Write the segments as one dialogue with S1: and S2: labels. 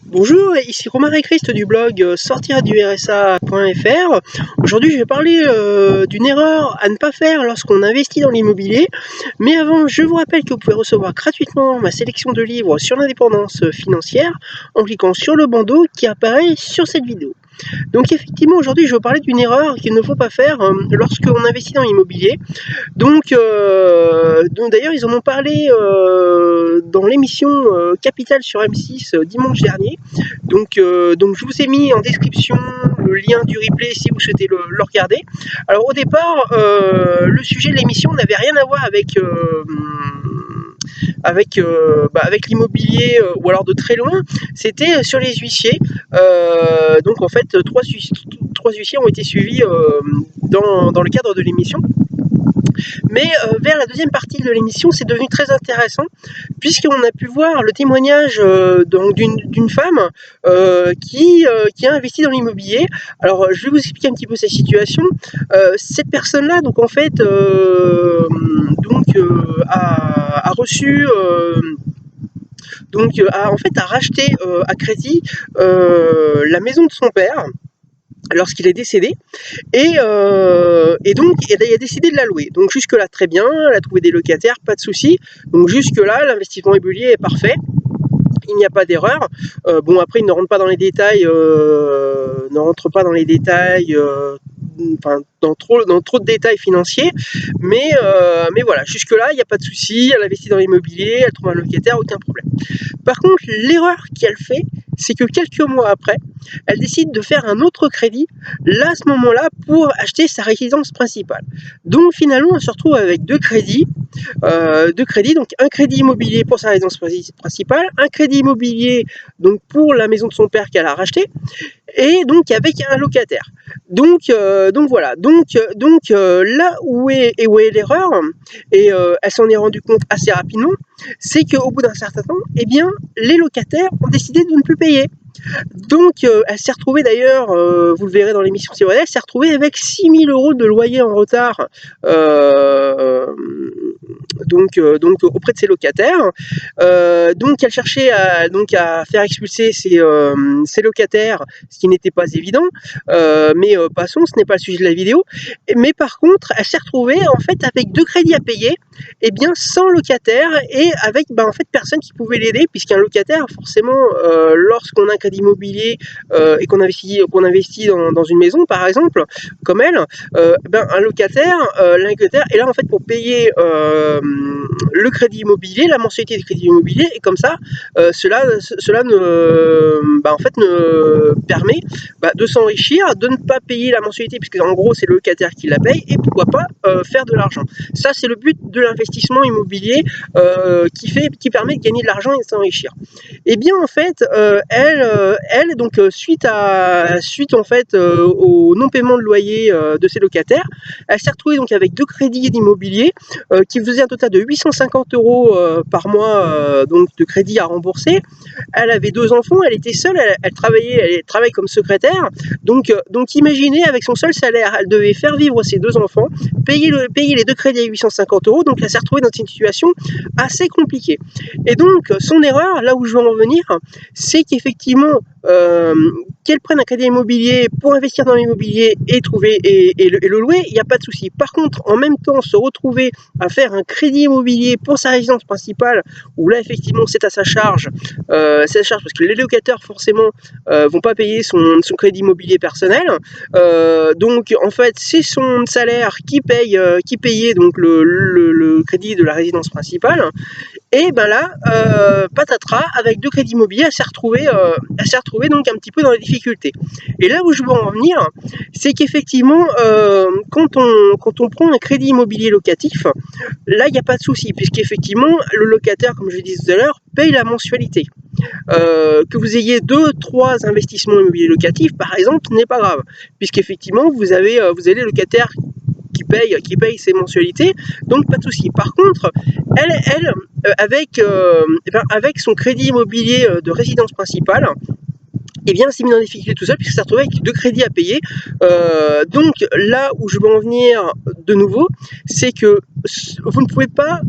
S1: Bonjour, ici Romain Réchrist du blog sortiradursa.fr. Aujourd'hui, je vais parler d'une erreur à ne pas faire lorsqu'on investit dans l'immobilier. Mais avant, je vous rappelle que vous pouvez recevoir gratuitement ma sélection de livres sur l'indépendance financière en cliquant sur le bandeau qui apparaît sur cette vidéo. Donc effectivement, aujourd'hui, je vais vous parler d'une erreur qu'il ne faut pas faire lorsqu'on investit dans l'immobilier. Donc d'ailleurs, ils en ont parlé dans l'émission Capital sur M6 dimanche dernier. Donc je vous ai mis en description le lien du replay si vous souhaitez le regarder. Alors au départ, le sujet de l'émission n'avait rien à voir avec l'immobilier ou alors de très loin. C'était sur les huissiers. Donc en fait, trois huissiers ont été suivis dans le cadre de l'émission. Mais vers la deuxième partie de l'émission, c'est devenu très intéressant, puisqu'on a pu voir le témoignage d'une femme qui a investi dans l'immobilier. Alors, je vais vous expliquer un petit peu sa situation. Cette personne-là, donc en fait, a reçu... a racheté à crédit la maison de son père lorsqu'il est décédé, et donc elle a décidé de la louer. Donc jusque là très bien, elle a trouvé des locataires, pas de souci. Donc jusque là l'investissement immobilier est parfait, il n'y a pas d'erreur. Bon, après il ne rentre pas dans les détails, dans trop de détails financiers, mais voilà, jusque là il n'y a pas de souci, elle investit dans l'immobilier, elle trouve un locataire, aucun problème. Par contre, l'erreur qu'elle fait, c'est que quelques mois après, elle décide de faire un autre crédit, là à ce moment-là, pour acheter sa résidence principale. Donc finalement, elle se retrouve avec deux crédits, donc un crédit immobilier pour sa résidence principale, un crédit immobilier donc pour la maison de son père qu'elle a racheté, et donc avec un locataire. Donc voilà. Là où est l'erreur, et elle s'en est rendue compte assez rapidement, c'est qu'au bout d'un certain temps, eh bien, les locataires ont décidé de ne plus payer. Donc elle s'est retrouvée d'ailleurs, vous le verrez dans l'émission si vous regardez, elle s'est retrouvée avec 6 000 € de loyer en retard, auprès de ses locataires. Donc elle cherchait à faire expulser ses locataires, ce qui n'était pas évident, mais passons, ce n'est pas le sujet de la vidéo. Mais par contre, elle s'est retrouvée en fait avec deux crédits à payer, et bien sans locataire, et avec en fait personne qui pouvait l'aider, puisqu'un locataire, forcément, lorsqu'on a un crédit immobilier et qu'on investit dans une maison par exemple, comme elle, un locataire est là en fait pour payer le crédit immobilier, la mensualité du crédit immobilier, et comme ça cela ne permet de s'enrichir, de ne pas payer la mensualité, puisque en gros c'est le locataire qui la paye, et pourquoi pas faire de l'argent. Ça, c'est le but de l'investissement immobilier qui permet de gagner de l'argent et de s'enrichir. Et bien en fait, elle donc suite en fait au non-paiement de loyer de ses locataires, elle s'est retrouvée donc avec deux crédits d'immobilier qui faisaient un total de 850 € par mois, donc de crédit à rembourser. Elle avait deux enfants, elle était seule, elle travaillait comme secrétaire. Donc imaginez, avec son seul salaire, elle devait faire vivre ses deux enfants, payer les deux crédits à 850 €. Donc elle s'est retrouvée dans une situation assez compliquée. Et donc son erreur, là où je veux en venir, c'est qu'effectivement qu'elle prenne un crédit immobilier pour investir dans l'immobilier et le louer, il n'y a pas de souci. Par contre, en même temps, se retrouver à faire un crédit immobilier pour sa résidence principale, où là effectivement c'est à sa charge, parce que les locataires forcément vont pas payer son crédit immobilier personnel, donc en fait c'est son salaire qui payait donc le crédit de la résidence principale. Et ben là, patatras, avec deux crédits immobiliers, elle s'est retrouvée donc un petit peu dans les difficultés. Et là où je veux en venir, c'est qu'effectivement, quand on prend un crédit immobilier locatif, là il n'y a pas de souci, puisqu'effectivement le locataire, comme je disais tout à l'heure, paye la mensualité. Que vous ayez 2-3 investissements immobiliers locatifs, par exemple, n'est pas grave, puisqu'effectivement vous avez le locataire qui paye ses mensualités, donc pas de souci. Par contre, elle avec son crédit immobilier de résidence principale, et bien s'est mis en difficulté tout seul puisque s'est retrouvé avec 2 crédits à payer. Donc là où je veux en venir de nouveau, c'est que vous ne pouvez pas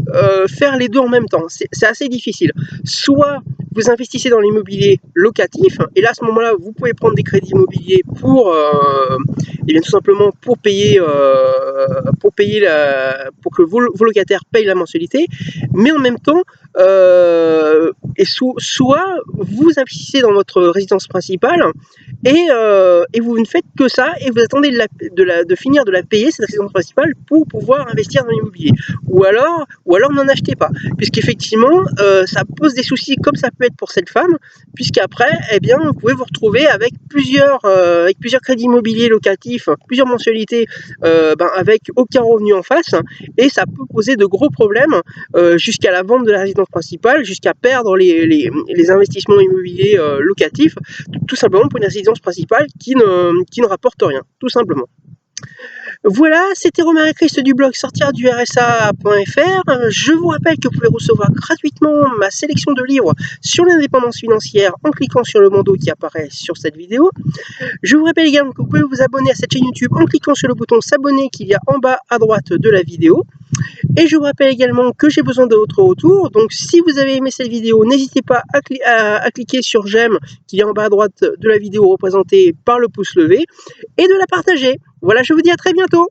S1: faire les deux en même temps. C'est assez difficile. Soit vous investissez dans l'immobilier locatif, et là à ce moment-là, vous pouvez prendre des crédits immobiliers pour, et bien tout simplement pour payer pour que vos locataires payent la mensualité, mais en même temps, soit vous investissez dans votre résidence principale et vous ne faites que ça et vous attendez de finir de la payer, cette résidence principale, pour pouvoir investir dans l'immobilier. Ou alors n'en achetez pas, puisqu'effectivement ça pose des soucis, comme ça peut être pour cette femme, puisqu'après, eh bien, vous pouvez vous retrouver avec plusieurs crédits immobiliers locatifs, plusieurs mensualités, avec aucun revenu en face, et ça peut poser de gros problèmes jusqu'à la vente de la résidence principale, jusqu'à perdre les investissements immobiliers locatifs, tout simplement pour une résidence principale qui ne rapporte rien, tout simplement. Voilà, c'était Romain Christ du blog sortirdu-rsa.fr. Je vous rappelle que vous pouvez recevoir gratuitement ma sélection de livres sur l'indépendance financière en cliquant sur le bandeau qui apparaît sur cette vidéo. Je vous rappelle également que vous pouvez vous abonner à cette chaîne YouTube en cliquant sur le bouton s'abonner qu'il y a en bas à droite de la vidéo. Et je vous rappelle également que j'ai besoin de votre retour, donc si vous avez aimé cette vidéo, n'hésitez pas à cliquer sur j'aime qui est en bas à droite de la vidéo représentée par le pouce levé et de la partager. Voilà, je vous dis à très bientôt.